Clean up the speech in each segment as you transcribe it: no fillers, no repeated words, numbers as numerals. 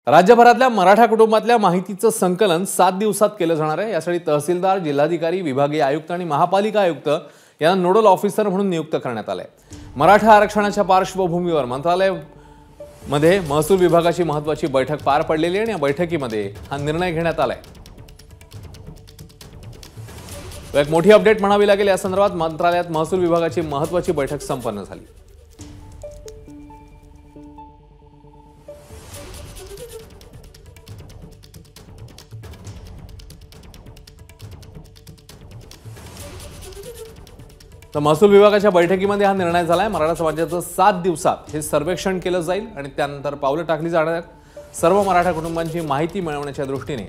राज्यभरातल्या मराठा कुटुंबातल्या माहितीचं संकलन 7 दिवसात केलं जाणार आहे। यासाठी तहसीलदार, जिल्हाधिकारी, विभागीय आयुक्त आणि महापालिका आयुक्त यांना नोडल ऑफिसर म्हणून नियुक्त करण्यात आले। मराठा आरक्षणाच्या पार्श्वभूमीवर मंत्रालयामध्ये महसूल विभागाची महत्त्वाची बैठक पार पडलेली आहे आणि या बैठकीमध्ये हा निर्णय घेण्यात आलाय। एक मोठी अपडेट म्हणावी लागेल, या संदर्भात मंत्रालयात महसूल विभागाची महत्त्वाची बैठक संपन्न झाली। तर महसूल विभागाच्या बैठकीमध्ये हा निर्णय झालाय। मराठा समाजाचं 7 दिवसात हे सर्वेक्षण केलं जाईल आणि त्यानंतर पावलं टाकली जाणार। सर्व मराठा कुटुंबांची माहिती मिळवण्याच्या दृष्टीने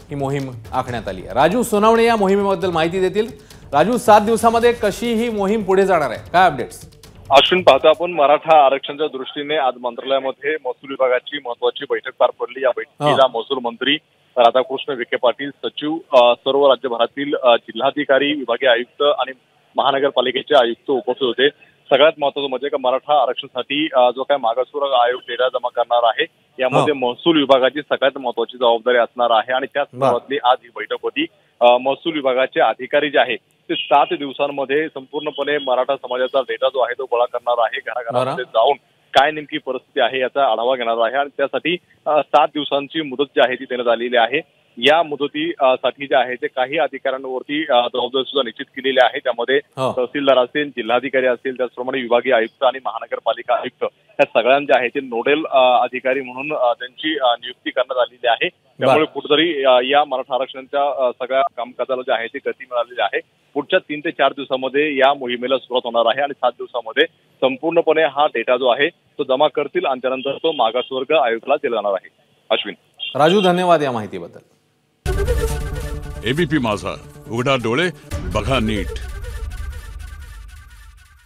ही मोहीम आखण्यात आली आहे। राजू सोनावणे या मोहिमेबद्दल माहिती देतील। राजू, 7 दिवसामध्ये कशी ही मोहीम पुढे जाणार आहे, काय अपडेट्स? अश्विन, पाहतो आपण मराठा आरक्षणाच्या दृष्टीने आज मंत्रालयामध्ये महसूल विभागाची महत्त्वाची बैठक पार पडली। या बैठकीला महसूल मंत्री राधाकृष्ण विखे पाटील, सचिव, सर्व राज्यभरातील जिल्हाधिकारी, विभागीय आयुक्त आणि महानगरपालिकेचे आयुक्त उपस्थित होते। सगळ्यात महत्त्वाचं म्हणजे का मराठा आरक्षणासाठी जो काय मागासवर्ग आयोग डेटा जमा करणार आहे, यामध्ये महसूल विभागाची सगळ्यात महत्त्वाची जबाबदारी असणार आहे आणि त्याच संदर्भातली आज ही बैठक होती। महसूल विभागाचे अधिकारी जे आहेत ते 7 दिवसांमध्ये संपूर्णपणे मराठा समाजाचा डेटा जो आहे तो गोळा करणार आहे। घराघरामध्ये जाऊन काय नेमकी परिस्थिती आहे याचा आढावा घेणार आहे आणि त्यासाठी 7 दिवसांची मुदत जी आहे ती देण्यात आलेली आहे। या मुदतीसाठी जे आहे ते काही अधिकाऱ्यांवरती जबाबदारी सुद्धा निश्चित केलेली आहे। त्यामध्ये तहसीलदार असेल, जिल्हाधिकारी असेल, त्याचप्रमाणे विभागीय आयुक्त आणि महानगरपालिका आयुक्त या सगळ्यांचे आहे ते नोडल अधिकारी म्हणून त्यांची नियुक्ती करण्यात आलेली आहे। त्यामुळे कुठेतरी या मराठा आरक्षणाच्या सगळ्या कामकाजाला जे आहे ते गती मिळालेली आहे। पुढच्या 3 ते 4 दिवसामध्ये या मोहिमेला सुरुवात होणार आहे आणि 7 दिवसामध्ये संपूर्णपणे हा डेटा जो आहे तो जमा करतील आणि त्यानंतर तो मागासवर्ग आयोगाला दिला जाणार आहे। अश्विन, राजू, धन्यवाद या माहितीबद्दल। एबीपी माझा, उघडा डोळे बघा नीट।